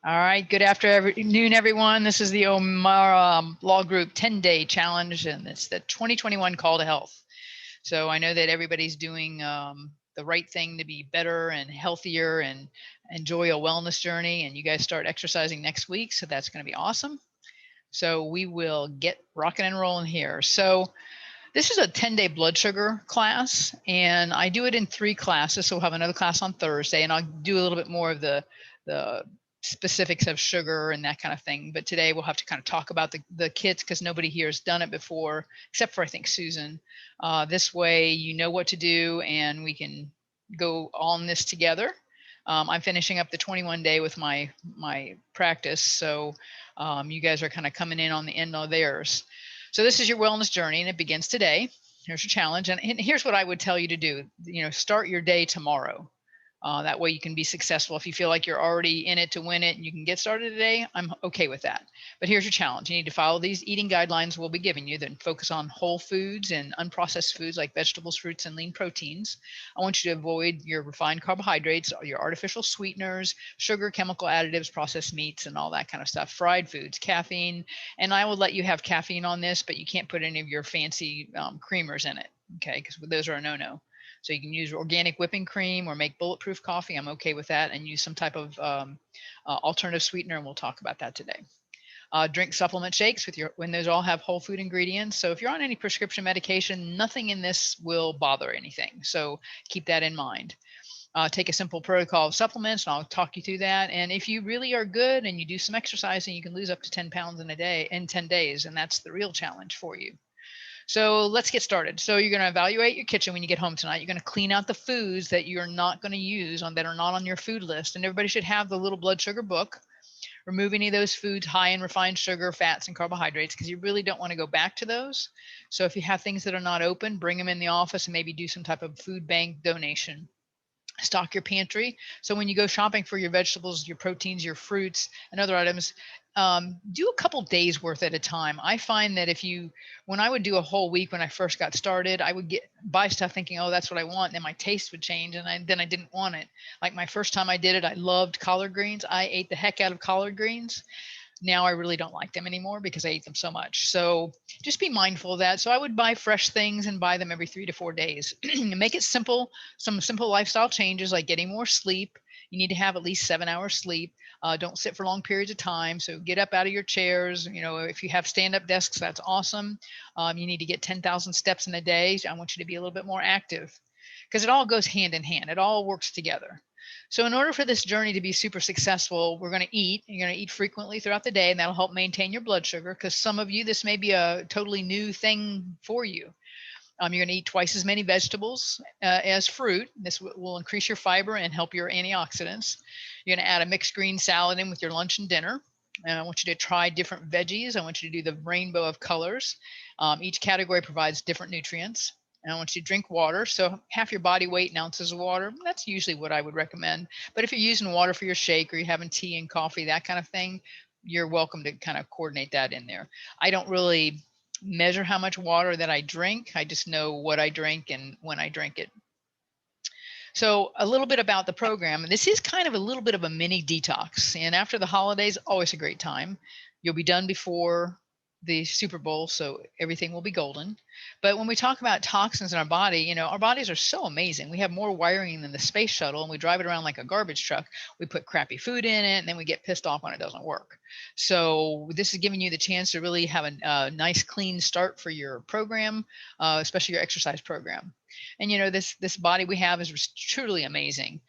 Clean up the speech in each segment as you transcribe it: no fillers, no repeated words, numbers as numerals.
All right, good afternoon, everyone. This is the Omara Law Group 10-day challenge, and it's the 2021 call to health. So I know that everybody's doing the right thing to be better and healthier and enjoy a wellness journey, and you guys start exercising next week, so that's going to be awesome. So we will get rocking and rolling here. So this is a 10-day blood sugar class, and I do it in 3 classes. So we'll have another class on Thursday, and I'll do a little bit more of the specifics of sugar and that kind of thing. But today we'll have to kind of talk about the kits because nobody here has done it before, except for I think Susan. This way you know what to do, and we can go on this together. I'm finishing up the 21-day with my practice, so you guys are kind of coming in on the end of theirs. So this is your wellness journey, and it begins today. Here's your challenge, and here's what I would tell you to do. Start your day tomorrow. That way you can be successful. If you feel like you're already in it to win it and you can get started today, I'm okay with that. But here's your challenge. You need to follow these eating guidelines we'll be giving you, then focus on whole foods and unprocessed foods like vegetables, fruits, and lean proteins. I want you to avoid your refined carbohydrates, your artificial sweeteners, sugar, chemical additives, processed meats, and all that kind of stuff, fried foods, caffeine. And I will let you have caffeine on this, but you can't put any of your fancy creamers in it, okay, because those are a no-no. So you can use organic whipping cream or make bulletproof coffee. I'm okay with that, and use some type of alternative sweetener, and we'll talk about that today. Drink supplement shakes when those all have whole food ingredients. So if you're on any prescription medication, nothing in this will bother anything. So keep that in mind. Take a simple protocol of supplements, and I'll talk you through that. And if you really are good and you do some exercising, you can lose up to 10 pounds in 10 days, and that's the real challenge for you. So let's get started. So you're going to evaluate your kitchen when you get home tonight. You're going to clean out the foods that you're not going to use that are not on your food list. And everybody should have the little blood sugar book. Remove any of those foods high in refined sugar, fats, and carbohydrates, because you really don't want to go back to those. So if you have things that are not open, bring them in the office and maybe do some type of food bank donation. Stock your pantry. So when you go shopping for your vegetables, your proteins, your fruits, and other items, do a couple days worth at a time. I find that when I would do a whole week when I first got started, I would buy stuff thinking, oh, that's what I want. And then my taste would change, and then I didn't want it. Like my first time I did it, I loved collard greens. I ate the heck out of collard greens. Now I really don't like them anymore because I ate them so much. So just be mindful of that. So I would buy fresh things and buy them every 3 to 4 days. Make it simple. Some simple lifestyle changes like getting more sleep. You need to have at least 7 hours sleep. Don't sit for long periods of time. So get up out of your chairs. If you have stand-up desks, that's awesome. You need to get 10,000 steps in a day. I want you to be a little bit more active because it all goes hand in hand. It all works together. So in order for this journey to be super successful, we're going to eat. You're going to eat frequently throughout the day, and that'll help maintain your blood sugar, because some of you, this may be a totally new thing for you. You're going to eat twice as many vegetables as fruit. This will increase your fiber and help your antioxidants. You're going to add a mixed green salad in with your lunch and dinner. And I want you to try different veggies. I want you to do the rainbow of colors. Each category provides different nutrients. And I want you to drink water. So half your body weight in ounces of water. That's usually what I would recommend. But if you're using water for your shake, or you're having tea and coffee, that kind of thing, you're welcome to kind of coordinate that in there. I don't really measure how much water that I drink. I just know what I drink and when I drink it. So a little bit about the program. This is kind of a little bit of a mini detox. And after the holidays, always a great time. You'll be done before the Super Bowl, so everything will be golden. But when we talk about toxins in our body, our bodies are so amazing. We have more wiring than the space shuttle, and we drive it around like a garbage truck. We put crappy food in it, and then we get pissed off when it doesn't work. So this is giving you the chance to really have a nice, clean start for your program, especially your exercise program. And this body we have is truly amazing.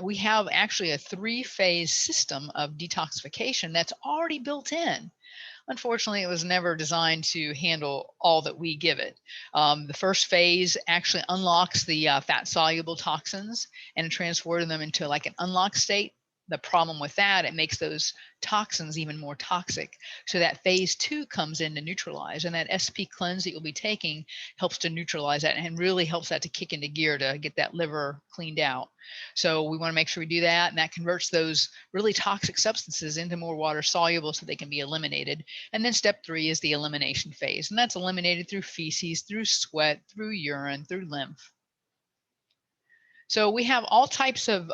We have actually a 3-phase system of detoxification that's already built in. Unfortunately, it was never designed to handle all that we give it. The first phase actually unlocks the fat-soluble toxins and transporting them into like an unlocked state. The problem with that, it makes those toxins even more toxic. So that phase 2 comes in to neutralize, and that SP cleanse that you'll be taking helps to neutralize that and really helps that to kick into gear to get that liver cleaned out. So we want to make sure we do that, and that converts those really toxic substances into more water soluble so they can be eliminated. And then step 3 is the elimination phase, and that's eliminated through feces, through sweat, through urine, through lymph. So we have all types of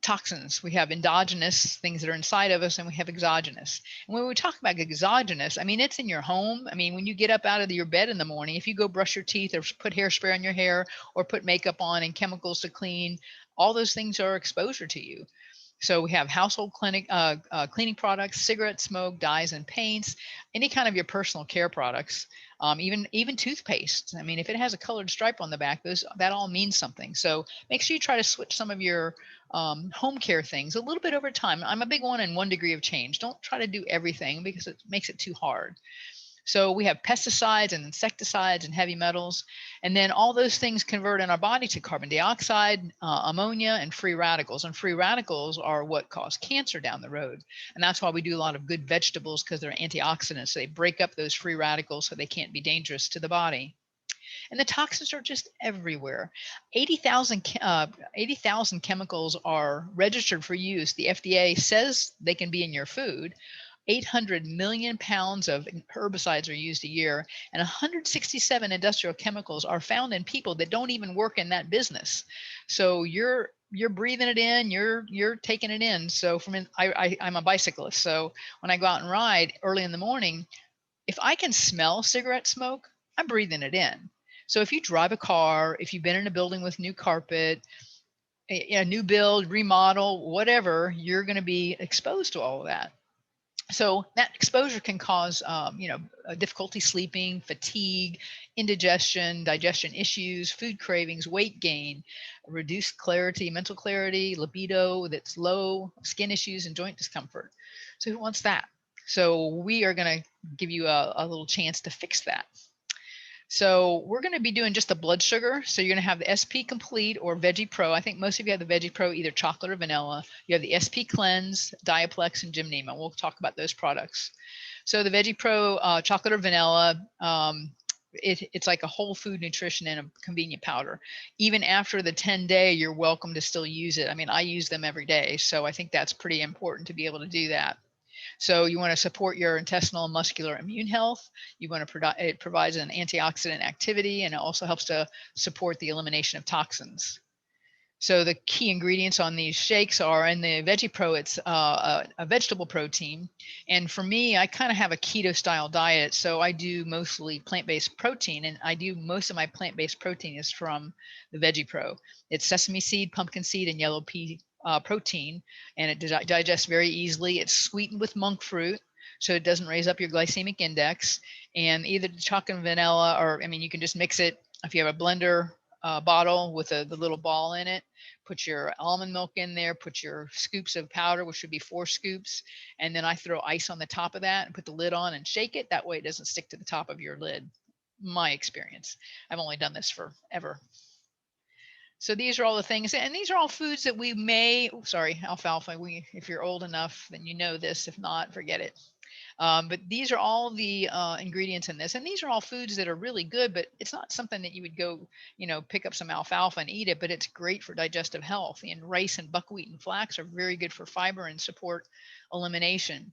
toxins. We have endogenous things that are inside of us, and we have exogenous. And when we talk about exogenous, I mean, it's in your home. I mean, when you get up out of your bed in the morning, if you go brush your teeth or put hairspray on your hair or put makeup on and chemicals to clean, all those things are exposure to you. So we have household cleaning products, cigarette smoke, dyes and paints, any kind of your personal care products, even toothpaste. I mean, if it has a colored stripe on the back, that all means something. So make sure you try to switch some of your home care things a little bit over time. I'm a big one in 1 degree of change. Don't try to do everything because it makes it too hard. So we have pesticides and insecticides and heavy metals, and then all those things convert in our body to carbon dioxide, ammonia, and free radicals. And free radicals are what cause cancer down the road. And that's why we do a lot of good vegetables, because they're antioxidants. So they break up those free radicals so they can't be dangerous to the body. And the toxins are just everywhere. 80,000 chemicals are registered for use. The FDA says they can be in your food. 800 million pounds of herbicides are used a year, and 167 industrial chemicals are found in people that don't even work in that business. So you're breathing it in, you're taking it in. So I'm a bicyclist, so when I go out and ride early in the morning, if I can smell cigarette smoke, I'm breathing it in. So if you drive a car, if you've been in a building with new carpet, a new build, remodel, whatever, you're going to be exposed to all of that. So that exposure can cause, difficulty sleeping, fatigue, indigestion, digestion issues, food cravings, weight gain, reduced clarity, mental clarity, libido that's low, skin issues, and joint discomfort. So who wants that? So we are going to give you a little chance to fix that. So we're going to be doing just the blood sugar. So you're going to have the SP Complete or Veggie Pro. I think most of you have the Veggie Pro, either chocolate or vanilla. You have the SP Cleanse, Diaplex, and Gymnema. We'll talk about those products. So the Veggie Pro chocolate or vanilla, it's like a whole food nutrition in a convenient powder. Even after the 10-day, you're welcome to still use it. I mean, I use them every day. So I think that's pretty important to be able to do that. So you want to support your intestinal and muscular immune health. You want to it provides an antioxidant activity, and it also helps to support the elimination of toxins. So the key ingredients on these shakes are, in the Veggie Pro, it's a vegetable protein. And for me, I kind of have a keto style diet. So I do mostly plant-based protein, and I do most of my plant-based protein is from the Veggie Pro. It's sesame seed, pumpkin seed, and yellow pea protein, and it digests very easily. It's sweetened with monk fruit, so it doesn't raise up your glycemic index. And either chocolate and vanilla, or, I mean, you can just mix it. If you have a blender bottle with the little ball in it, put your almond milk in there, put your scoops of powder, which should be 4 scoops, and then I throw ice on the top of that and put the lid on and shake it. That way it doesn't stick to the top of your lid. My experience. I've only done this forever. So these are all the things, and these are all foods that we may, alfalfa, if you're old enough, then you know this. If not, forget it. But these are all the ingredients in this, and these are all foods that are really good, but it's not something that you would go, pick up some alfalfa and eat it, but it's great for digestive health. And rice and buckwheat and flax are very good for fiber and support elimination.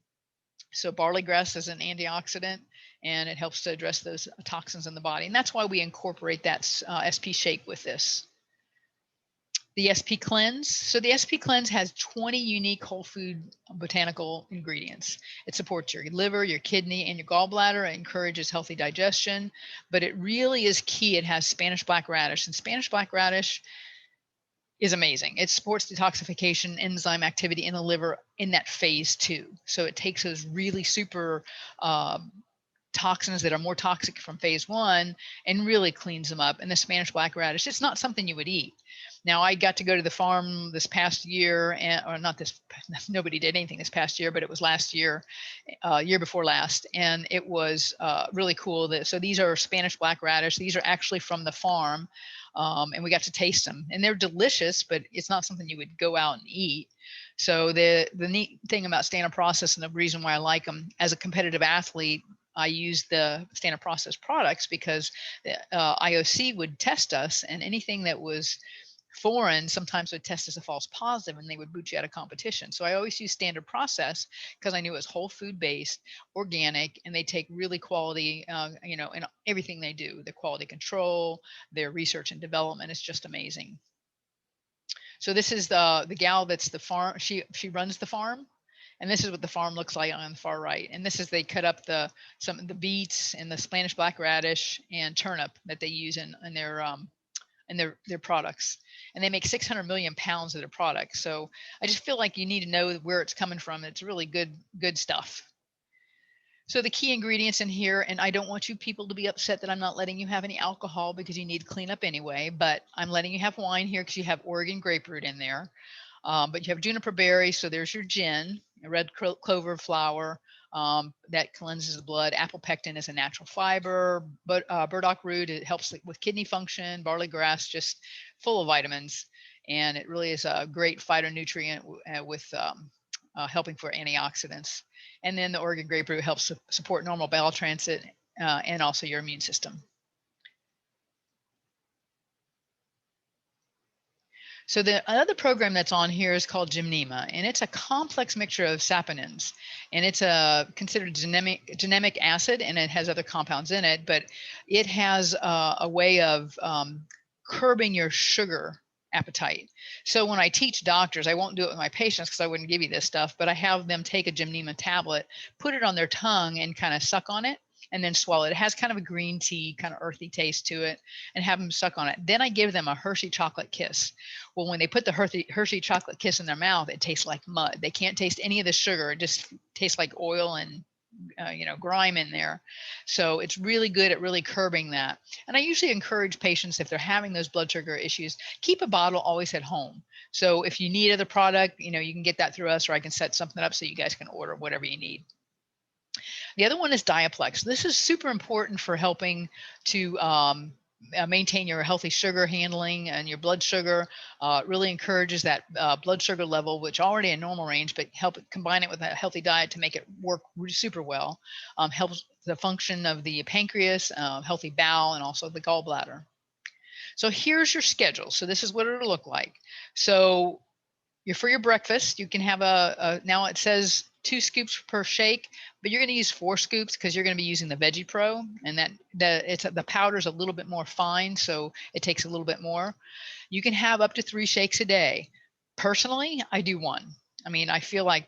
So barley grass is an antioxidant, and it helps to address those toxins in the body. And that's why we incorporate that SP shake with this. The SP Cleanse. So the SP Cleanse has 20 unique whole food botanical ingredients. It supports your liver, your kidney, and your gallbladder. It encourages healthy digestion, but it really is key. It has Spanish black radish, and Spanish black radish is amazing. It supports detoxification enzyme activity in the liver in that phase 2. So it takes those really super toxins that are more toxic from phase 1 and really cleans them up. And the Spanish black radish, it's not something you would eat. Now, I got to go to the farm this past year, or not this, nobody did anything this past year, but it was last year, year before last, and it was really cool. So these are Spanish black radish. These are actually from the farm, and we got to taste them, and they're delicious, but it's not something you would go out and eat. So the neat thing about standard process, and the reason why I like them, as a competitive athlete, I use the standard process products because IOC would test us, and anything that was foreign sometimes would test as a false positive, and they would boot you out of competition. So I always use standard process because I knew it was whole food based, organic, and they take really quality, in everything they do. Their quality control, their research and development is just amazing. So this is the gal that's the farm. She runs the farm, and this is what the farm looks like on the far right. And this is they cut up some of the beets and the Spanish black radish and turnip that they use in their products. And they make 600 million pounds of their products. So I just feel like you need to know where it's coming from. It's really good stuff. So the key ingredients in here, and I don't want you people to be upset that I'm not letting you have any alcohol because you need cleanup anyway, but I'm letting you have wine here because you have Oregon grapefruit in there. But you have juniper berry, so there's your gin, red clover flower, that cleanses the blood. Apple pectin is a natural fiber, but burdock root, it helps with kidney function. Barley grass, just full of vitamins, and it really is a great phytonutrient with helping for antioxidants. And then the Oregon grapefruit helps support normal bowel transit and also your immune system. So the other program that's on here is called Gymnema, and it's a complex mixture of saponins, and it's considered gymnemic acid, and it has other compounds in it, but it has a way of curbing your sugar appetite. So when I teach doctors, I won't do it with my patients because I wouldn't give you this stuff, but I have them take a Gymnema tablet, put it on their tongue, and kind of suck on it, and then swallow it. It has kind of a green tea, kind of earthy taste to it, and have them suck on it. Then I give them a Hershey chocolate kiss. Well, when they put the Hershey chocolate kiss in their mouth, it tastes like mud. They can't taste any of the sugar. It just tastes like oil and grime in there. So it's really good at really curbing that. And I usually encourage patients, if they're having those blood sugar issues, keep a bottle always at home. So if you need other product, you can get that through us, or I can set something up so you guys can order whatever you need. The other one is Diaplex. This is super important for helping to maintain your healthy sugar handling and your blood sugar. It really encourages that blood sugar level, which already in normal range, but combine it with a healthy diet to make it work super well. Helps the function of the pancreas, healthy bowel, and also the gallbladder. So here's your schedule. So this is what it'll look like. So for your breakfast, you can have now it says 2 scoops per shake, but you're going to use 4 scoops because you're going to be using the Veggie Pro, and the powder is a little bit more fine, so it takes a little bit more. You can have up to 3 shakes a day. Personally, I do 1. I mean, I feel like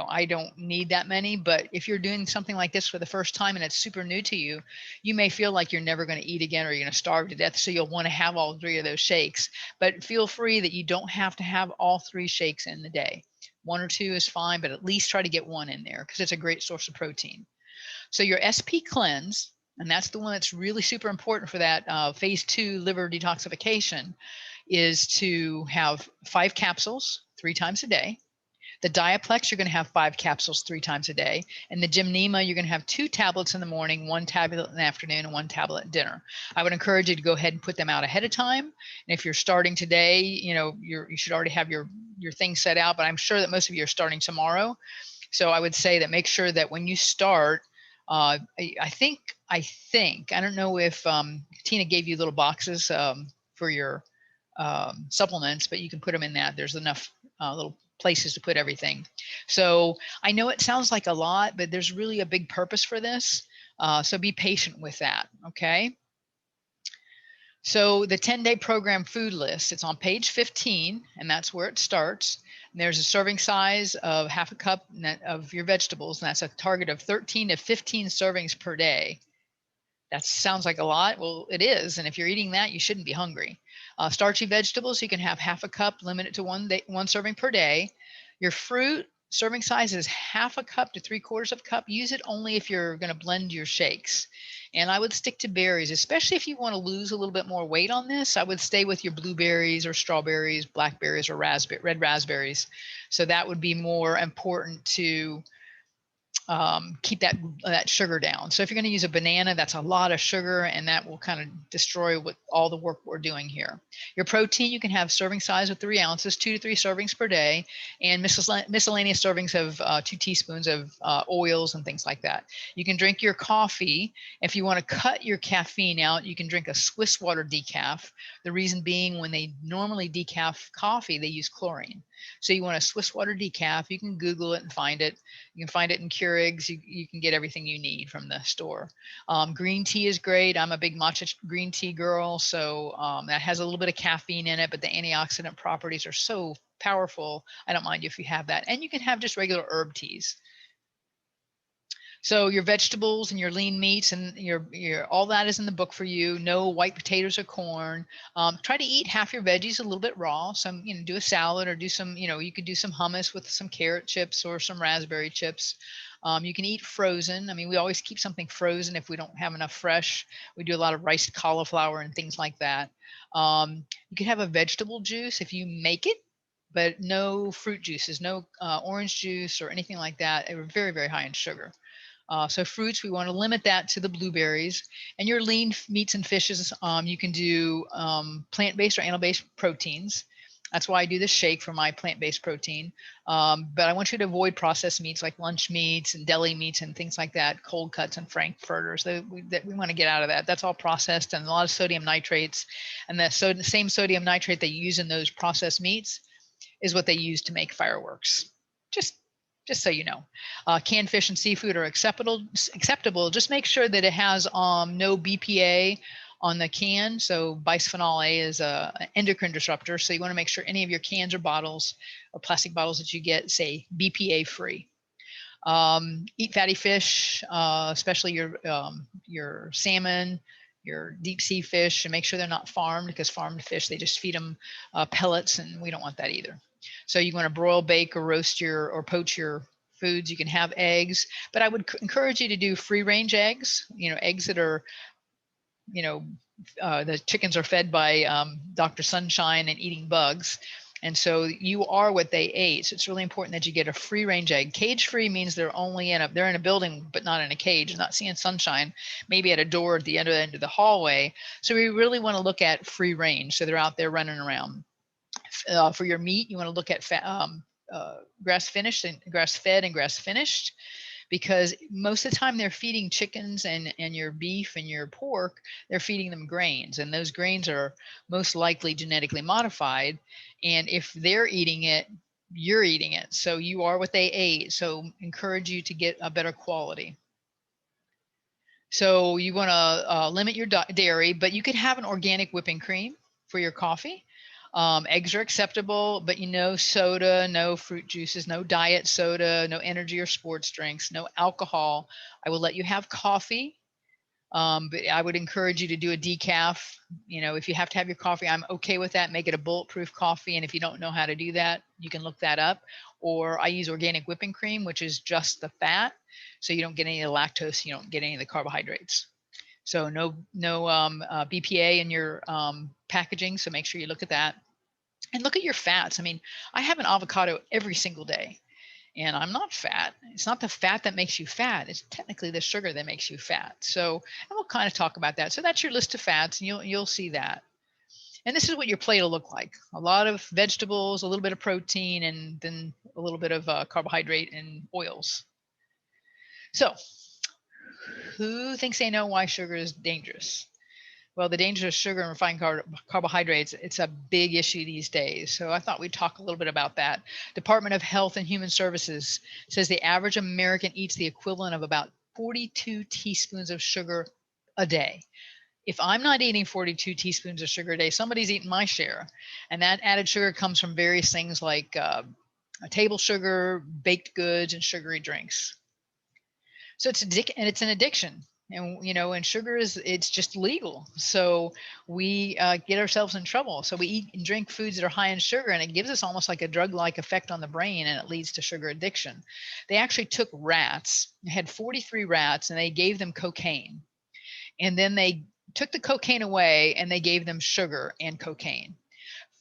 I don't need that many, but if you're doing something like this for the first time and it's super new to you, you may feel like you're never going to eat again or you're going to starve to death. So you'll want to have all 3 of those shakes, but feel free that you don't have to have all 3 shakes in the day. 1 or 2 is fine, but at least try to get 1 in there because it's a great source of protein. So your SP cleanse, and that's the one that's really super important for that phase 2 liver detoxification, is to have 5 capsules 3 times a day. The Diaplex, you're going to have 5 capsules 3 times a day. And the Gymnema, you're going to have 2 tablets in the morning, 1 tablet in the afternoon, and 1 tablet at dinner. I would encourage you to go ahead and put them out ahead of time. And if you're starting today, you should already have your thing set out, but I'm sure that most of you are starting tomorrow. So I would say that make sure that when you start, I think, I don't know if Tina gave you little boxes for your supplements, but you can put them in that. There's enough little places to put everything. So I know it sounds like a lot, but there's really a big purpose for this. So be patient with that, okay? So the 10-day program food list, it's on page 15, and that's where it starts. And there's a serving size of half a cup of your vegetables, and that's a target of 13 to 15 servings per day. That sounds like a lot. Well, it is. And if you're eating that, you shouldn't be hungry. Starchy vegetables, you can have half a cup, limit it to 1 serving per day. Your fruit, serving size is half a cup to 3/4 of a cup. Use it only if you're going to blend your shakes. And I would stick to berries, especially if you want to lose a little bit more weight on this. I would stay with your blueberries or strawberries, blackberries, or red raspberries. So that would be more important to keep that sugar down. So if you're going to use a banana, that's a lot of sugar, and that will kind of destroy all the work we're doing here. Your protein, you can have serving size of 3 ounces, 2 to 3 servings per day, and miscellaneous servings of 2 teaspoons of oils and things like that. You can drink your coffee. If you want to cut your caffeine out, you can drink a Swiss water decaf. The reason being, when they normally decaf coffee, they use chlorine. So you want a Swiss water decaf. You can Google it and find it. You can find it in Keurigs. You can get everything you need from the store. Green tea is great. I'm a big matcha green tea girl. So that has a little bit of caffeine in it, but the antioxidant properties are so powerful. I don't mind if you have that. And you can have just regular herb teas. So your vegetables and your lean meats and your all that is in the book for you. No white potatoes or corn. Try to eat half your veggies a little bit raw. Some, do a salad or do some, you could do some hummus with some carrot chips or some raspberry chips. You can eat frozen. I mean, we always keep something frozen if we don't have enough fresh. We do a lot of riced cauliflower and things like that. You can have a vegetable juice if you make it, but no fruit juices, no orange juice or anything like that. They were very, very high in sugar. So fruits, we want to limit that to the blueberries. And your lean meats and fishes, you can do plant-based or animal-based proteins. That's why I do this shake for my plant-based protein. But I want you to avoid processed meats like lunch meats and deli meats and things like that, cold cuts and frankfurters. That we want to get out of that. That's all processed and a lot of sodium nitrates. And the same sodium nitrate they use in those processed meats is what they use to make fireworks. Just so you know. Canned fish and seafood are acceptable. Just make sure that it has no BPA on the can. So bisphenol A is an endocrine disruptor. So you want to make sure any of your cans or bottles or plastic bottles that you get say BPA free. Eat fatty fish, especially your salmon, your deep sea fish, and make sure they're not farmed, because farmed fish, they just feed them pellets, and we don't want that either. So you want to broil, bake, or roast or poach your foods. You can have eggs, but I would encourage you to do free range eggs, eggs that are, the chickens are fed by Dr. Sunshine and eating bugs. And so you are what they ate. So it's really important that you get a free range egg. Cage free means they're only they're in a building, but not in a cage, not seeing sunshine, maybe at a door at the end of the hallway. So we really want to look at free range. So they're out there running around. For your meat, you want to look at grass finished and grass fed and grass finished, because most of the time they're feeding chickens and your beef and your pork, they're feeding them grains, and those grains are most likely genetically modified. And if they're eating it, you're eating it. So you are what they ate. So encourage you to get a better quality. So you want to limit your dairy, but you could have an organic whipping cream for your coffee. Eggs are acceptable, but soda, no fruit juices, no diet soda, no energy or sports drinks, no alcohol. I will let you have coffee, but I would encourage you to do a decaf. If you have to have your coffee, I'm okay with that. Make it a bulletproof coffee. And if you don't know how to do that, you can look that up. Or I use organic whipping cream, which is just the fat. So you don't get any of the lactose, you don't get any of the carbohydrates. So no BPA in your packaging. So make sure you look at that and look at your fats. I mean, I have an avocado every single day and I'm not fat. It's not the fat that makes you fat. It's technically the sugar that makes you fat. So, and we'll kind of talk about that. So that's your list of fats, and you'll see that. And this is what your plate will look like. A lot of vegetables, a little bit of protein, and then a little bit of carbohydrate and oils. So who thinks they know why sugar is dangerous? Well, the danger of sugar and refined carbohydrates, it's a big issue these days. So I thought we'd talk a little bit about that. Department of Health and Human Services says the average American eats the equivalent of about 42 teaspoons of sugar a day. If I'm not eating 42 teaspoons of sugar a day, somebody's eating my share. And that added sugar comes from various things like table sugar, baked goods, and sugary drinks. So it's an addiction. And sugar it's just legal. So we get ourselves in trouble. So we eat and drink foods that are high in sugar, and it gives us almost like a drug-like effect on the brain, and it leads to sugar addiction. They actually took rats, had 43 rats, and they gave them cocaine. And then they took the cocaine away and they gave them sugar and cocaine.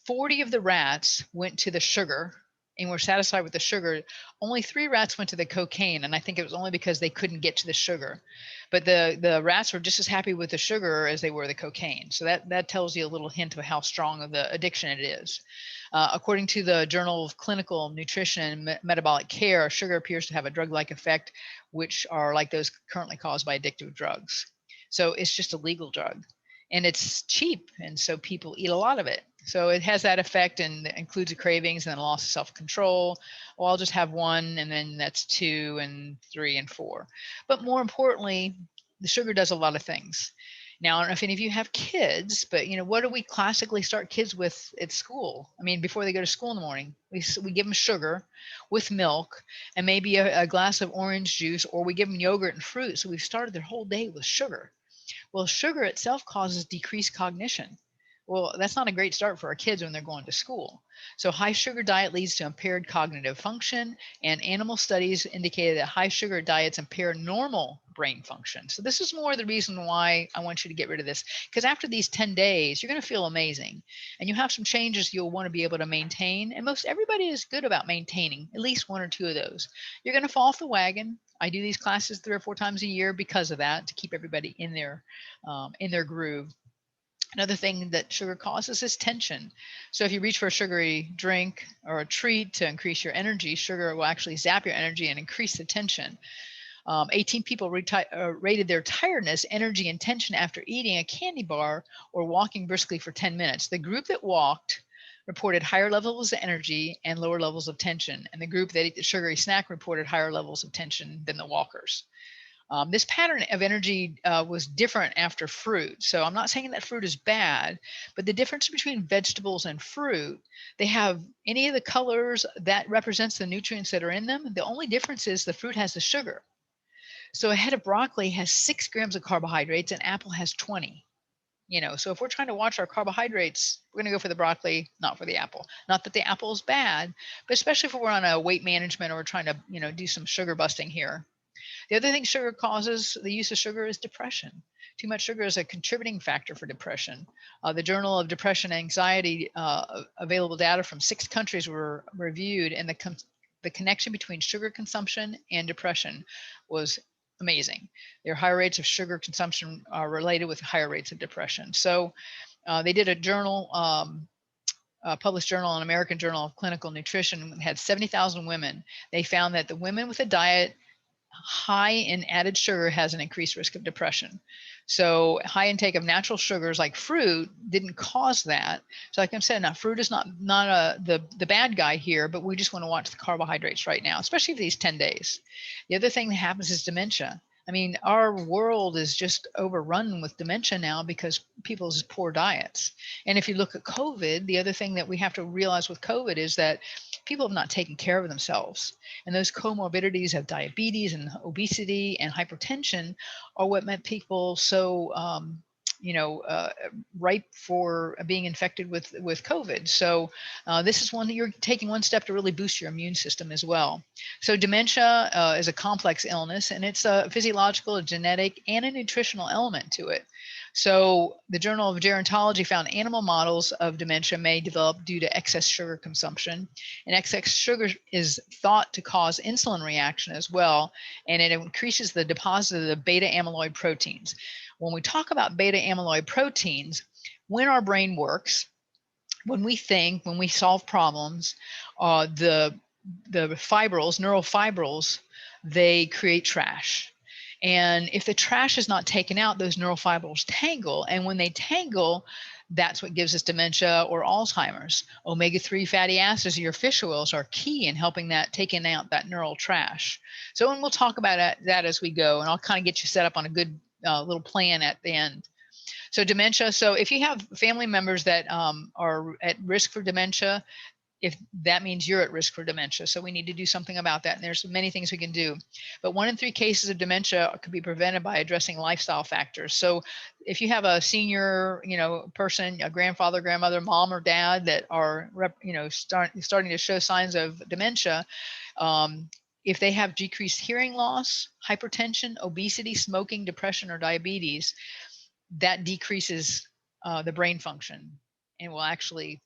40 of the rats went to the sugar and were satisfied with the sugar. Only 3 rats went to the cocaine, and I think it was only because they couldn't get to the sugar. But the rats were just as happy with the sugar as they were the cocaine. So that tells you a little hint of how strong of the addiction it is. According to the Journal of Clinical Nutrition and Metabolic Care, sugar appears to have a drug-like effect, which are like those currently caused by addictive drugs. So it's just a legal drug, and it's cheap, and so people eat a lot of it. So it has that effect and includes the cravings and then loss of self-control. Well, I'll just have one, and then that's 2 and 3 and 4. But more importantly, the sugar does a lot of things. Now, I don't know if any of you have kids, but what do we classically start kids with at school? I mean, before they go to school in the morning, we give them sugar with milk and maybe a glass of orange juice, or we give them yogurt and fruit. So we've started their whole day with sugar. Well, sugar itself causes decreased cognition. Well, that's not a great start for our kids when they're going to school. So high sugar diet leads to impaired cognitive function, and animal studies indicated that high sugar diets impair normal brain function. So this is more the reason why I want you to get rid of this, because after these 10 days, you're going to feel amazing, and you have some changes you'll want to be able to maintain. And most everybody is good about maintaining at least 1 or 2 of those. You're going to fall off the wagon. I do these classes 3 or 4 times a year because of that, to keep everybody in their groove. Another thing that sugar causes is tension. So if you reach for a sugary drink or a treat to increase your energy, sugar will actually zap your energy and increase the tension. 18 people rated their tiredness, energy, and tension after eating a candy bar or walking briskly for 10 minutes. The group that walked reported higher levels of energy and lower levels of tension, and the group that ate the sugary snack reported higher levels of tension than the walkers. This pattern of energy was different after fruit. So I'm not saying that fruit is bad, but the difference between vegetables and fruit, they have any of the colors that represents the nutrients that are in them. The only difference is the fruit has the sugar. So a head of broccoli has 6 grams of carbohydrates, and apple has 20. So if we're trying to watch our carbohydrates, we're going to go for the broccoli, not for the apple. Not that the apple is bad, but especially if we're on a weight management or we're trying to, do some sugar busting here. The other thing sugar causes, the use of sugar, is depression. Too much sugar is a contributing factor for depression. The Journal of Depression and Anxiety available data from 6 countries were reviewed, and the connection between sugar consumption and depression was amazing. Their higher rates of sugar consumption are related with higher rates of depression. So they did a published journal, an American Journal of Clinical Nutrition, had 70,000 women. They found that the women with a diet high in added sugar has an increased risk of depression. So high intake of natural sugars like fruit didn't cause that. So like I said, now fruit is not the bad guy here, but we just want to watch the carbohydrates right now, especially for these 10 days. The other thing that happens is dementia. I mean, our world is just overrun with dementia now because people's poor diets. And if you look at COVID, the other thing that we have to realize with COVID is that people have not taken care of themselves. And those comorbidities of diabetes and obesity and hypertension are what make people so ripe for being infected with COVID. So this is one that you're taking one step to really boost your immune system as well. So dementia is a complex illness, and it's a physiological, a genetic, and a nutritional element to it. So the Journal of Gerontology found animal models of dementia may develop due to excess sugar consumption, and excess sugar is thought to cause insulin reaction as well, and it increases the deposit of the beta amyloid proteins. When we talk about beta amyloid proteins, when our brain works, when we think, when we solve problems, the fibrils, neural fibrils, they create trash. And if the trash is not taken out, those neural fibrils tangle. And when they tangle, that's what gives us dementia or Alzheimer's. Omega-3 fatty acids, your fish oils, are key in helping that, taking out that neural trash. So, and we'll talk about that as we go, and I'll kind of get you set up on a good little plan at the end. So dementia. So if you have family members that are at risk for dementia, if that means you're at risk for dementia. So we need to do something about that. And there's many things we can do. But 1 in 3 cases of dementia could be prevented by addressing lifestyle factors. So if you have a senior, person, a grandfather, grandmother, mom, or dad that are, starting to show signs of dementia, if they have decreased hearing loss, hypertension, obesity, smoking, depression, or diabetes, that decreases the brain function and will actually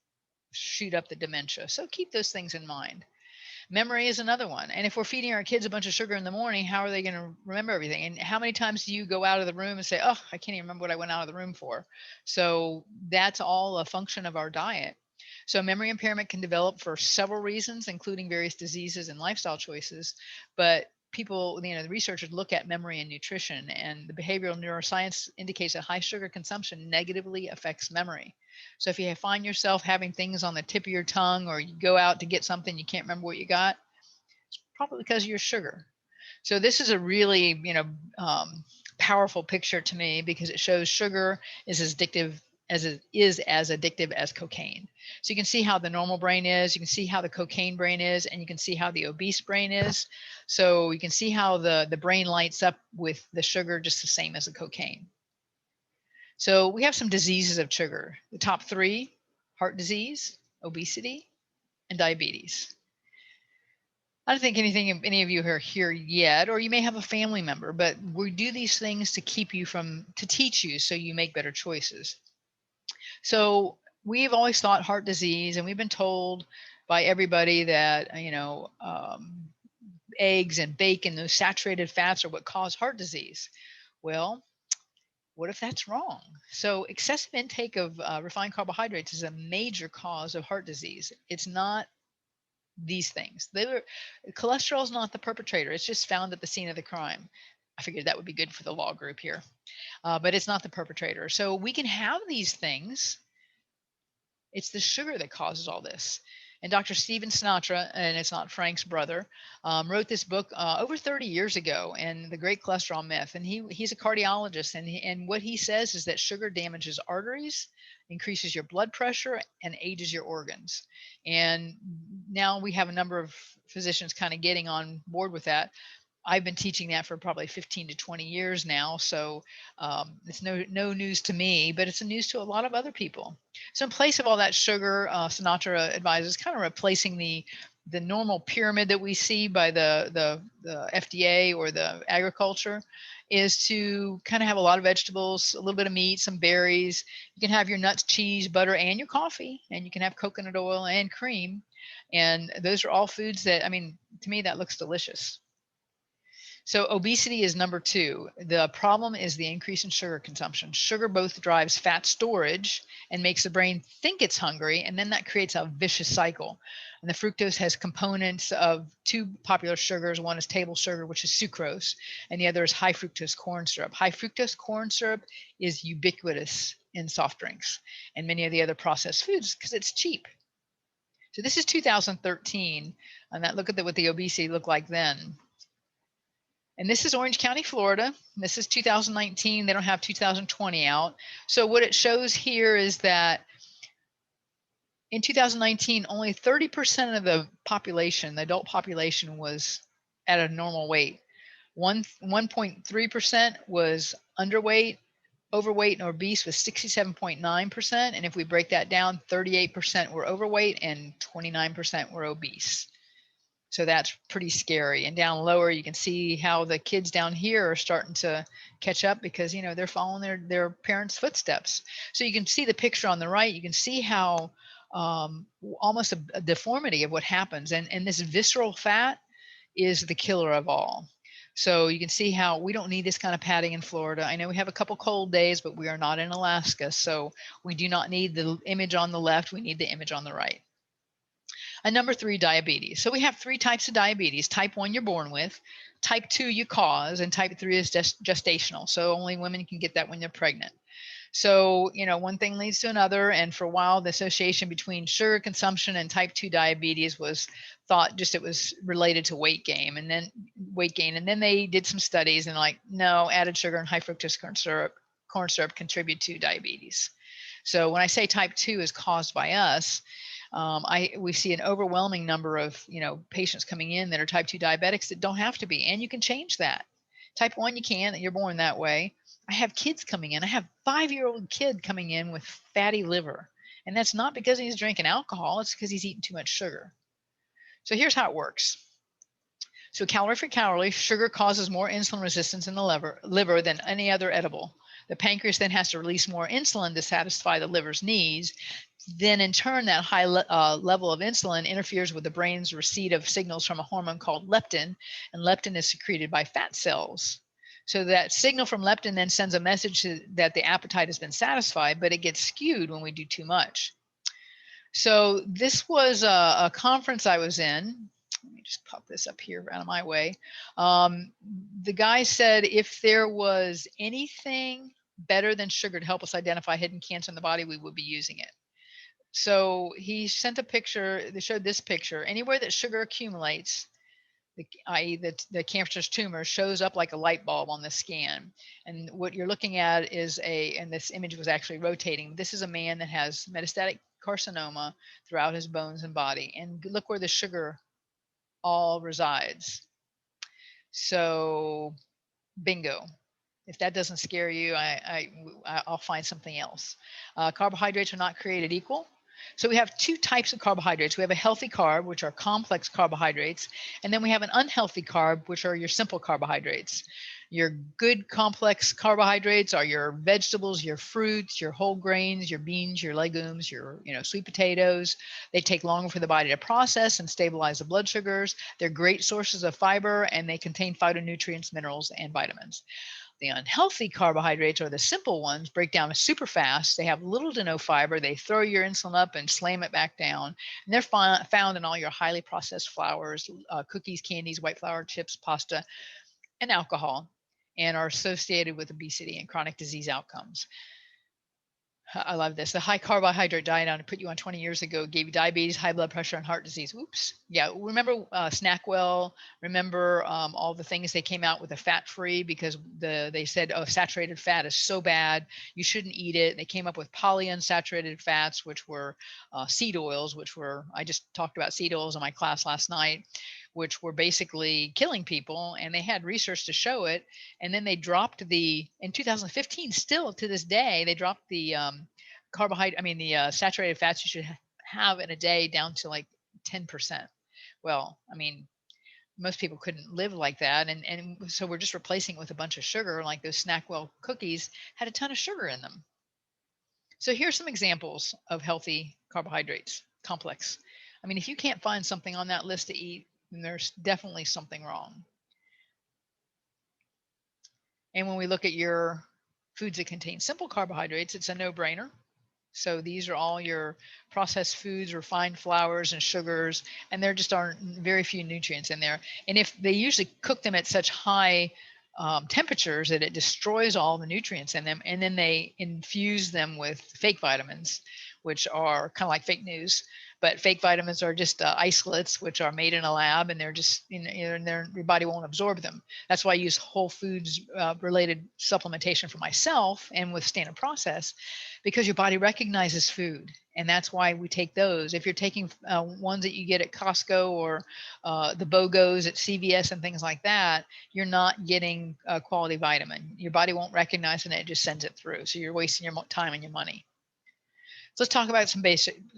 shoot up the dementia. So keep those things in mind. Memory is another one. And if we're feeding our kids a bunch of sugar in the morning, how are they going to remember everything? And how many times do you go out of the room and say, oh, I can't even remember what I went out of the room for? So that's all a function of our diet. So memory impairment can develop for several reasons, including various diseases and lifestyle choices. But people, the researchers look at memory and nutrition, and the behavioral neuroscience indicates that high sugar consumption negatively affects memory. So if you find yourself having things on the tip of your tongue, or you go out to get something, you can't remember what you got, it's probably because of your sugar. So this is a really, powerful picture to me, because it shows sugar is as addictive as cocaine. So you can see how the normal brain is, you can see how the cocaine brain is, and you can see how the obese brain is. So you can see how the brain lights up with the sugar just the same as the cocaine. So we have some diseases of sugar. The top three: heart disease, obesity, and diabetes. I don't think any of you are here yet, or you may have a family member, but we do these things to teach you so you make better choices. So we've always thought heart disease, and we've been told by everybody that, eggs and bacon, those saturated fats, are what cause heart disease. Well, what if that's wrong? So excessive intake of refined carbohydrates is a major cause of heart disease. It's not these things. Cholesterol is not the perpetrator. It's just found at the scene of the crime. I figured that would be good for the law group here, but it's not the perpetrator. So we can have these things. It's the sugar that causes all this. And Dr. Stephen Sinatra, and it's not Frank's brother, wrote this book over 30 years ago, and The Great Cholesterol Myth. And he's a cardiologist, and what he says is that sugar damages arteries, increases your blood pressure, and ages your organs. And now we have a number of physicians kind of getting on board with that. I've been teaching that for probably 15 to 20 years now, so it's no news to me, but it's a news to a lot of other people. So in place of all that sugar, Sinatra advises kind of replacing the normal pyramid that we see by the FDA or the agriculture, is to kind of have a lot of vegetables, a little bit of meat, some berries. You can have your nuts, cheese, butter, and your coffee, and you can have coconut oil and cream. And those are all foods that, to me, that looks delicious. So obesity is number two. The problem is the increase in sugar consumption. Sugar both drives fat storage and makes the brain think it's hungry, and then that creates a vicious cycle. And the fructose has components of two popular sugars. One is table sugar, which is sucrose, and the other is high fructose corn syrup. High fructose corn syrup is ubiquitous in soft drinks and many of the other processed foods because it's cheap. So this is 2013, and look at what the obesity looked like then. And this is Orange County, Florida. This is 2019. They don't have 2020 out. So what it shows here is that in 2019, only 30% of the population, the adult population, was at a normal weight. 1.3% was underweight. Overweight and obese was 67.9%. And if we break that down, 38% were overweight and 29% were obese. So that's pretty scary. And down lower, you can see how the kids down here are starting to catch up because, they're following their parents' footsteps. So you can see the picture on the right. You can see how almost a deformity of what happens. And this visceral fat is the killer of all. So you can see how we don't need this kind of padding in Florida. I know we have a couple cold days, but we are not in Alaska. So we do not need the image on the left. We need the image on the right. And number three, diabetes. So we have three types of diabetes. Type 1 you're born with, type 2 you cause, and type 3 is gestational. So only women can get that when they're pregnant. So, one thing leads to another. And for a while, the association between sugar consumption and type 2 diabetes was thought it was related to weight gain. And then they did some studies and no, added sugar and high fructose corn syrup contribute to diabetes. So when I say type 2 is caused by us, we see an overwhelming number of patients coming in that are type 2 diabetics that don't have to be, and you can change that. Type 1 you can, you're born that way. I have kids coming in. I have a 5-year-old kid coming in with fatty liver, and that's not because he's drinking alcohol. It's because he's eating too much sugar. So here's how it works. So calorie for calorie, sugar causes more insulin resistance in the liver than any other edible. The pancreas then has to release more insulin to satisfy the liver's needs. Then in turn, that high level of insulin interferes with the brain's receipt of signals from a hormone called leptin, and leptin is secreted by fat cells. So that signal from leptin then sends a message that the appetite has been satisfied, but it gets skewed when we do too much. So this was a conference I was in let me just pop this up here out of my way. The guy said if there was anything better than sugar to help us identify hidden cancer in the body, we would be using it. So he sent a picture. They showed this picture. Anywhere that sugar accumulates, i.e. the cancerous tumor, shows up like a light bulb on the scan. And what you're looking at is and this image was actually rotating. This is a man that has metastatic carcinoma throughout his bones and body. And look where the sugar all resides. So bingo. If that doesn't scare you, I'll find something else. Carbohydrates are not created equal. So we have two types of carbohydrates. We have a healthy carb, which are complex carbohydrates, and then we have an unhealthy carb, which are your simple carbohydrates. Your good complex carbohydrates are your vegetables, your fruits, your whole grains, your beans, your legumes, your sweet potatoes. They take longer for the body to process and stabilize the blood sugars. They're great sources of fiber, and they contain phytonutrients, minerals, and vitamins. The unhealthy carbohydrates, or the simple ones, break down super fast. They have little to no fiber. They throw your insulin up and slam it back down. And they're found in all your highly processed flours, cookies, candies, white flour chips, pasta, and alcohol, and are associated with obesity and chronic disease outcomes. I love this. The high carbohydrate diet I put you on 20 years ago gave you diabetes, high blood pressure, and heart disease. Oops. Yeah. Remember Snackwell? Remember all the things they came out with the fat-free because they said, oh, saturated fat is so bad, you shouldn't eat it. They came up with polyunsaturated fats, which were seed oils, I just talked about seed oils in my class last night, which were basically killing people, and they had research to show it. And then they dropped in 2015, still to this day, they dropped the saturated fats you should have in a day down to like 10%. Well, most people couldn't live like that. And so we're just replacing it with a bunch of sugar, like those Snackwell cookies had a ton of sugar in them. So here's some examples of healthy carbohydrates, complex. If you can't find something on that list to eat, then there's definitely something wrong. And when we look at your foods that contain simple carbohydrates, it's a no-brainer. So these are all your processed foods, refined flours and sugars, and there just aren't very few nutrients in there. And if they usually cook them at such high temperatures that it destroys all the nutrients in them, and then they infuse them with fake vitamins, which are kind of like fake news. But fake vitamins are just isolates, which are made in a lab, and they're just, your body won't absorb them. That's why I use whole foods related supplementation for myself and with standard process, because your body recognizes food. And that's why we take those. If you're taking ones that you get at Costco or the BOGOs at CVS and things like that, you're not getting a quality vitamin. Your body won't recognize it, and it just sends it through. So you're wasting your time and your money. So let's talk about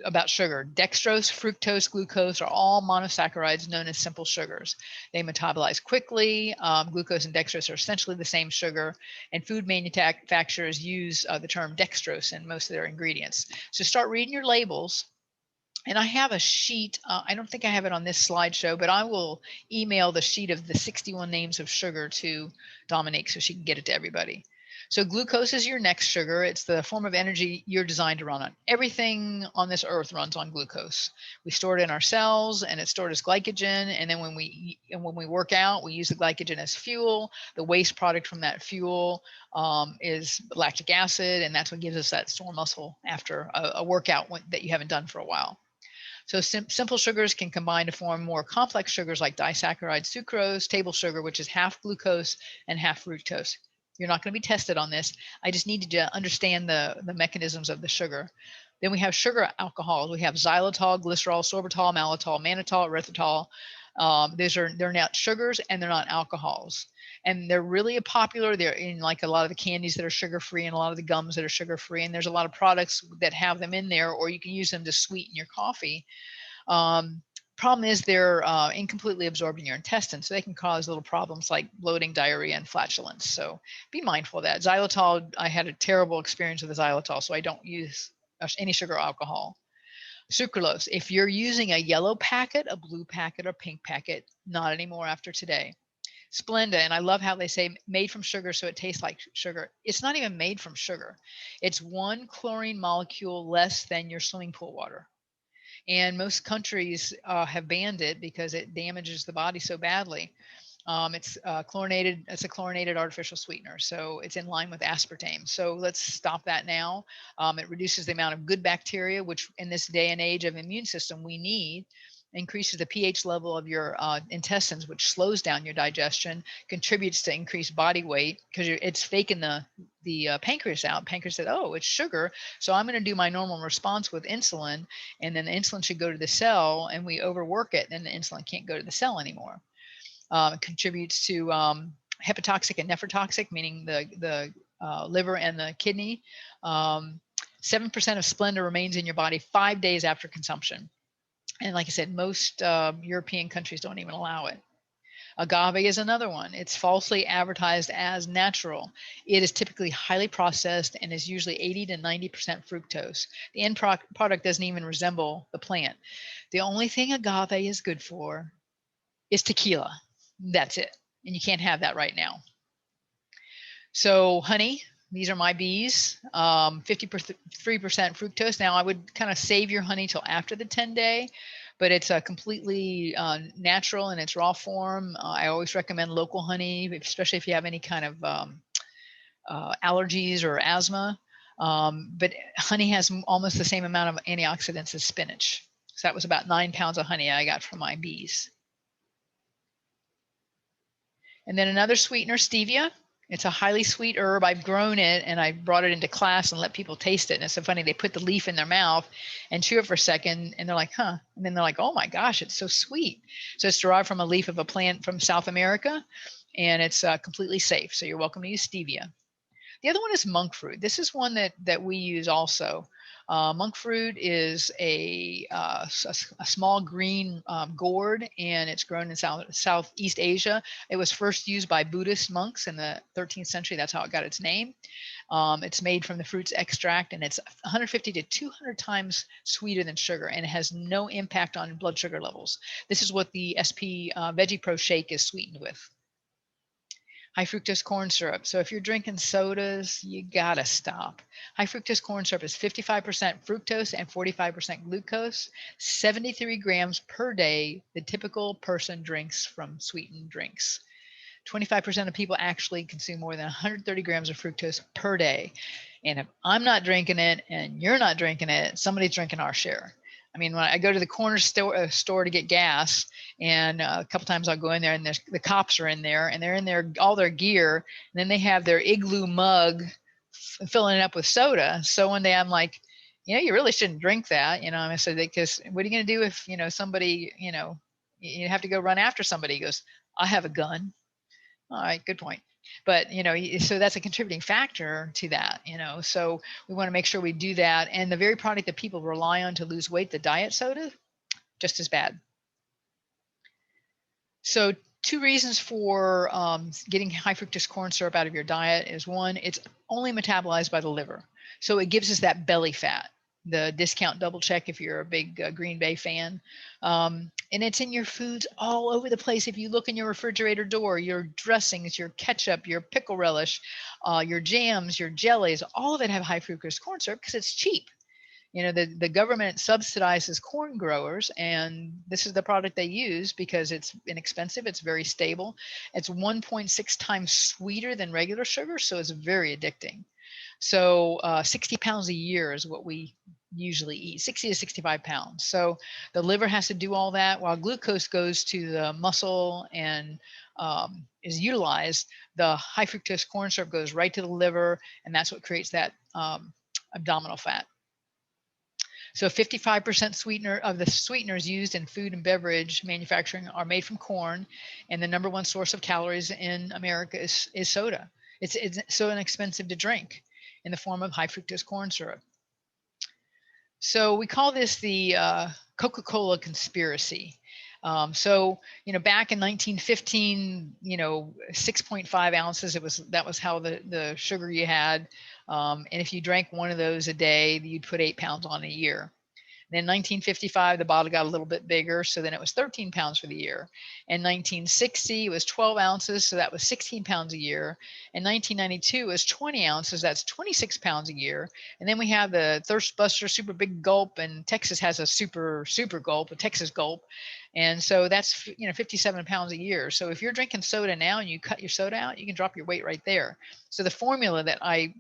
about sugar. Dextrose, fructose, glucose are all monosaccharides known as simple sugars. They metabolize quickly. Glucose and dextrose are essentially the same sugar, and food manufacturers use the term dextrose in most of their ingredients. So start reading your labels. And I have a sheet. I don't think I have it on this slideshow, but I will email the sheet of the 61 names of sugar to Dominique so she can get it to everybody. So glucose is your next sugar. It's the form of energy you're designed to run on. Everything on this earth runs on glucose. We store it in our cells, and it's stored as glycogen. And then when we work out, we use the glycogen as fuel. The waste product from that fuel is lactic acid, and that's what gives us that sore muscle after a workout that you haven't done for a while. So simple sugars can combine to form more complex sugars like disaccharide sucrose, table sugar, which is half glucose and half fructose. You're not going to be tested on this. I just need you to understand the mechanisms of the sugar. Then we have sugar alcohols. We have xylitol, glycerol, sorbitol, mannitol, erythritol. They're not sugars, and they're not alcohols. And they're really popular. They're in like a lot of the candies that are sugar-free and a lot of the gums that are sugar-free. And there's a lot of products that have them in there, or you can use them to sweeten your coffee. Problem is they're incompletely absorbed in your intestines, so they can cause little problems like bloating, diarrhea, and flatulence. So be mindful of that. Xylitol, I had a terrible experience with the xylitol, so I don't use any sugar or alcohol. Sucralose, if you're using a yellow packet, a blue packet, or pink packet, not anymore after today. Splenda, and I love how they say made from sugar, so it tastes like sugar. It's not even made from sugar. It's one chlorine molecule less than your swimming pool water. And most countries have banned it because it damages the body so badly. It's chlorinated. It's a chlorinated artificial sweetener, so it's in line with aspartame. So let's stop that now. It reduces the amount of good bacteria, which in this day and age of immune system we need. Increases the pH level of your intestines, which slows down your digestion, contributes to increased body weight because it's faking the pancreas out. Pancreas said, "Oh, it's sugar, so I'm going to do my normal response with insulin, and then the insulin should go to the cell, and we overwork it, and the insulin can't go to the cell anymore." It contributes to hepatotoxic and nephrotoxic, meaning the liver and the kidney. 7% of Splenda remains in your body 5 days after consumption. And like I said, most European countries don't even allow it. Agave is another one. It's falsely advertised as natural. It is typically highly processed and is usually 80 to 90% fructose. The end product doesn't even resemble the plant. The only thing agave is good for is tequila. That's it. And you can't have that right now. So honey, these are my bees, 53% fructose. Now I would kind of save your honey till after the 10-day, but it's completely natural in its raw form. I always recommend local honey, especially if you have any kind of allergies or asthma. But honey has almost the same amount of antioxidants as spinach. So that was about 9 pounds of honey I got from my bees. And then another sweetener, stevia. It's a highly sweet herb. I've grown it and I brought it into class and let people taste it. And it's so funny. They put the leaf in their mouth and chew it for a second and they're like, huh. And then they're like, oh my gosh, it's so sweet. So it's derived from a leaf of a plant from South America and it's completely safe. So you're welcome to use stevia. The other one is monk fruit. This is one that we use also. Monk fruit is a small green gourd, and it's grown in Southeast Asia. It was first used by Buddhist monks in the 13th century. That's how it got its name. It's made from the fruit's extract, and it's 150 to 200 times sweeter than sugar, and it has no impact on blood sugar levels. This is what the SP Veggie Pro Shake is sweetened with. High fructose corn syrup. So if you're drinking sodas, you gotta stop. High fructose corn syrup is 55% fructose and 45% glucose, 73 grams per day. The typical person drinks from sweetened drinks. 25% of people actually consume more than 130 grams of fructose per day. And if I'm not drinking it and you're not drinking it, somebody's drinking our share. I mean, when I go to the corner store to get gas, and a couple times I'll go in there, and the cops are in there, and they're in there all their gear, and then they have their igloo mug filling it up with soda. So one day I'm like, you really shouldn't drink that. I said, because what are you going to do if somebody, you have to go run after somebody? He goes, I have a gun. All right, good point. But, so that's a contributing factor to that, so we want to make sure we do that. And the very product that people rely on to lose weight, the diet soda, just as bad. So 2 reasons for getting high fructose corn syrup out of your diet is, one, it's only metabolized by the liver. So it gives us that belly fat, the discount double check if you're a big Green Bay fan. And it's in your foods all over the place. If you look in your refrigerator door, your dressings, your ketchup, your pickle relish, your jams, your jellies, all of it have high fructose corn syrup because it's cheap. The government subsidizes corn growers, and this is the product they use because it's inexpensive. It's very stable. It's 1.6 times sweeter than regular sugar, so it's very addicting. So 60 pounds a year is what we usually eat, 60 to 65 pounds. So the liver has to do all that, while glucose goes to the muscle and is utilized. The high fructose corn syrup goes right to the liver, and that's what creates that abdominal fat. So 55% sweetener of the sweeteners used in food and beverage manufacturing are made from corn, and the number 1 source of calories in America is soda. It's so inexpensive to drink in the form of high fructose corn syrup. So we call this the Coca-Cola conspiracy. So back in 1915, 6.5 ounces. That was how the sugar you had. And if you drank one of those a day, you'd put 8 pounds on a year. Then 1955, the bottle got a little bit bigger, so then it was 13 pounds for the year. In 1960, it was 12 ounces, so that was 16 pounds a year. In 1992, it was 20 ounces, that's 26 pounds a year. And then we have the Thirst Buster Super Big Gulp, and Texas has a super gulp, a Texas gulp. And so that's 57 pounds a year. So if you're drinking soda now and you cut your soda out, you can drop your weight right there. So the formula that I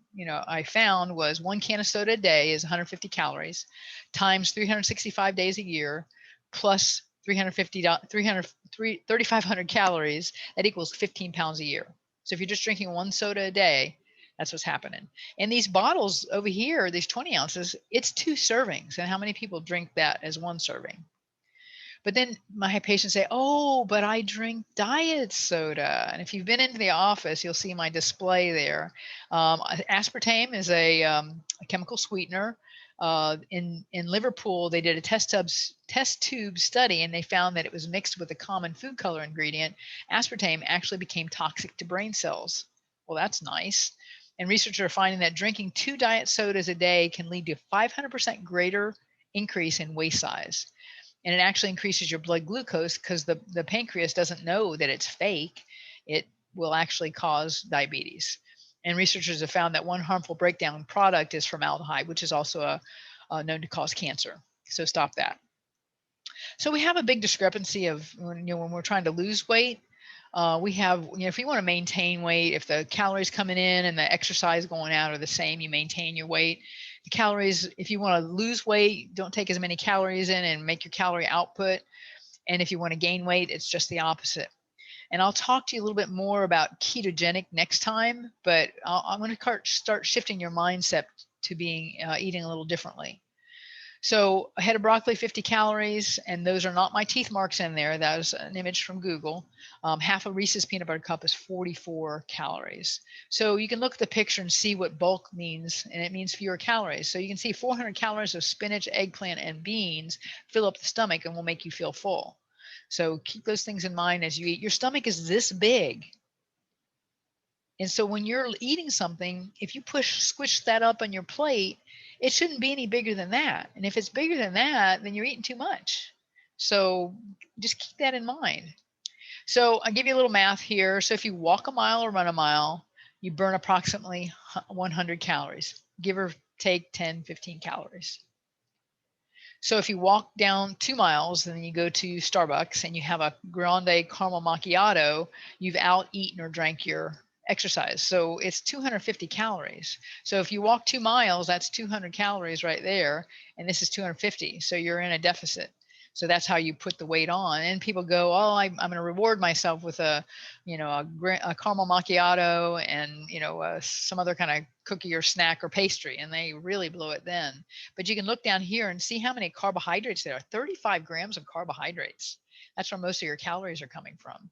found was 1 can of soda a day is 150 calories times 365 days a year plus 3,500 calories. That equals 15 pounds a year. So if you're just drinking 1 soda a day, that's what's happening. And these bottles over here, these 20 ounces, it's 2 servings. And how many people drink that as 1 serving? But then my patients say, oh, but I drink diet soda. And if you've been into the office, you'll see my display there. Aspartame is a chemical sweetener. In Liverpool, they did a test tube study, and they found that it was mixed with a common food color ingredient. Aspartame actually became toxic to brain cells. Well, that's nice. And researchers are finding that drinking 2 diet sodas a day can lead to 500% greater increase in waist size. And it actually increases your blood glucose because the pancreas doesn't know that it's fake. It will actually cause diabetes. And researchers have found that one harmful breakdown product is formaldehyde, which is also known to cause cancer. So stop that. So we have a big discrepancy of when we're trying to lose weight. We have, if you want to maintain weight, if the calories coming in and the exercise going out are the same, you maintain your weight. The calories, if you want to lose weight, don't take as many calories in and make your calorie output. And if you want to gain weight, it's just the opposite. And I'll talk to you a little bit more about ketogenic next time, but I'm going to start shifting your mindset to being eating a little differently. So a head of broccoli, 50 calories, and those are not my teeth marks in there. That is an image from Google. Half a Reese's peanut butter cup is 44 calories. So you can look at the picture and see what bulk means, and it means fewer calories. So you can see 400 calories of spinach, eggplant, and beans fill up the stomach and will make you feel full. So keep those things in mind as you eat. Your stomach is this big. And so when you're eating something, if you squish that up on your plate, it shouldn't be any bigger than that. And if it's bigger than that, then you're eating too much. So just keep that in mind. So I'll give you a little math here. So if you walk a mile or run a mile, you burn approximately 100 calories, give or take 10, 15 calories. So if you walk down 2 miles and then you go to Starbucks and you have a grande caramel macchiato, you've out-eaten or drank your exercise. So it's 250 calories. So if you walk 2 miles, that's 200 calories right there. And this is 250. So you're in a deficit. So that's how you put the weight on. And people go, oh, I'm going to reward myself with a caramel macchiato and, some other kind of cookie or snack or pastry. And they really blow it then. But you can look down here and see how many carbohydrates there are. 35 grams of carbohydrates. That's where most of your calories are coming from.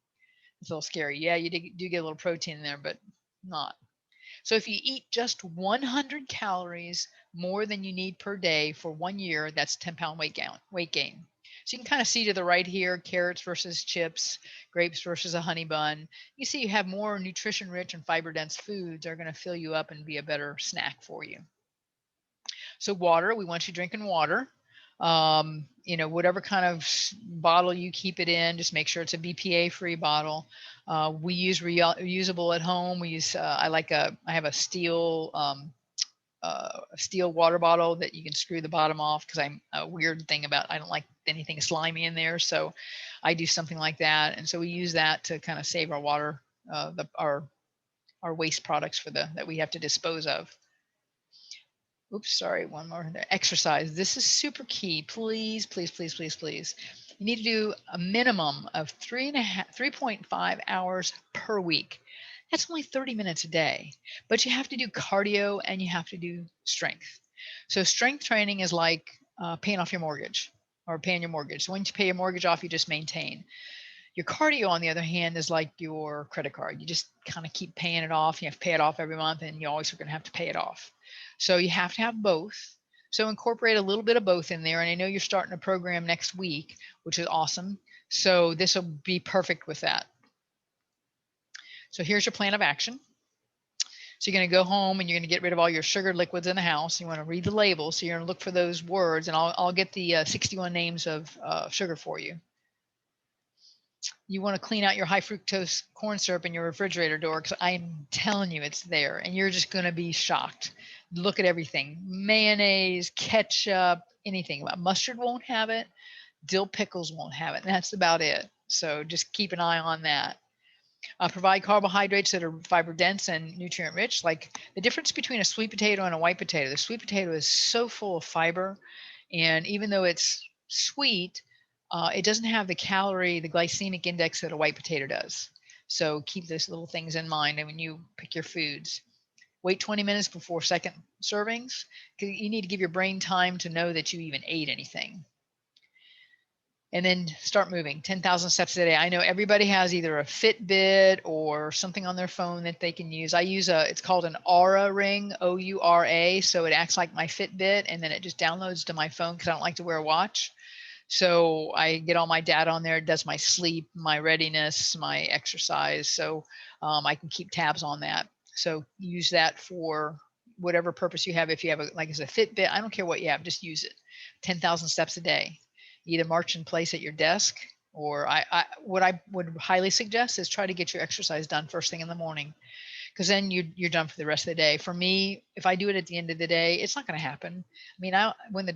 It's a little scary. Yeah, you do get a little protein in there, but not. So if you eat just 100 calories more than you need per day for 1 year, that's 10-pound weight gain. So you can kind of see to the right here, carrots versus chips, grapes versus a honey bun. You see you have more nutrition-rich and fiber-dense foods are going to fill you up and be a better snack for you. So water, we want you drinking water. Whatever kind of bottle you keep it in, just make sure it's a BPA-free bottle. We use reusable at home. We use, I have a steel water bottle that you can screw the bottom off because I'm a weird thing about, I don't like anything slimy in there. So I do something like that. And so we use that to kind of save our water, our waste products that we have to dispose of. Oops, sorry, one more. Exercise. This is super key. Please, please, please, please, please. You need to do a minimum of 3.5 hours per week. That's only 30 minutes a day, but you have to do cardio and you have to do strength. So strength training is like paying off your mortgage or paying your mortgage. So once you pay your mortgage off, you just maintain. Your cardio, on the other hand, is like your credit card. You just kind of keep paying it off. You have to pay it off every month, and you always are going to have to pay it off. So you have to have both. So incorporate a little bit of both in there. And I know you're starting a program next week, which is awesome. So this will be perfect with that. So here's your plan of action. So you're going to go home and you're going to get rid of all your sugar liquids in the house. You want to read the label. So you're going to look for those words, and I'll get the 61 names of sugar for you. You want to clean out your high fructose corn syrup in your refrigerator door, because I'm telling you it's there, and you're just going to be shocked. Look at everything: mayonnaise, ketchup, anything. Mustard won't have it. Dill pickles won't have it. And that's about it. So just keep an eye on that. Provide carbohydrates that are fiber dense and nutrient rich. Like the difference between a sweet potato and a white potato. The sweet potato is so full of fiber, and even though it's sweet, it doesn't have the glycemic index that a white potato does. So keep those little things in mind when you pick your foods. Wait 20 minutes before second servings, because you need to give your brain time to know that you even ate anything. And then start moving 10,000 steps a day. I know everybody has either a Fitbit or something on their phone that they can use. I use it's called an Aura ring, O-U-R-A. So it acts like my Fitbit, and then it just downloads to my phone because I don't like to wear a watch. So I get all my data on there. It does my sleep, my readiness, my exercise. So I can keep tabs on that. So use that for whatever purpose you have. If you have like as a Fitbit, I don't care what you have, just use it. 10,000 steps a day. Either march in place at your desk, or what I would highly suggest is try to get your exercise done first thing in the morning, because then you're done for the rest of the day. For me, if I do it at the end of the day, it's not going to happen. I mean, when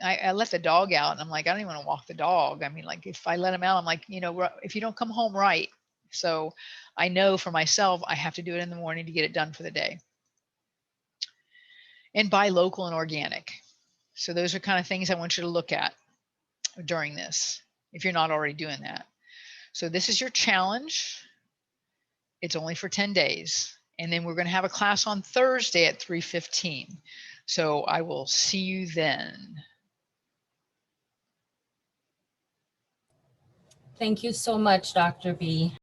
I let the dog out, and I'm like, I don't even want to walk the dog. I mean, like if I let him out, I'm like, if you don't come home right. So I know for myself, I have to do it in the morning to get it done for the day. And buy local and organic. So those are kind of things I want you to look at during this, if you're not already doing that. So this is your challenge. It's only for 10 days. And then we're going to have a class on Thursday at 3:15. So I will see you then. Thank you so much, Dr. B.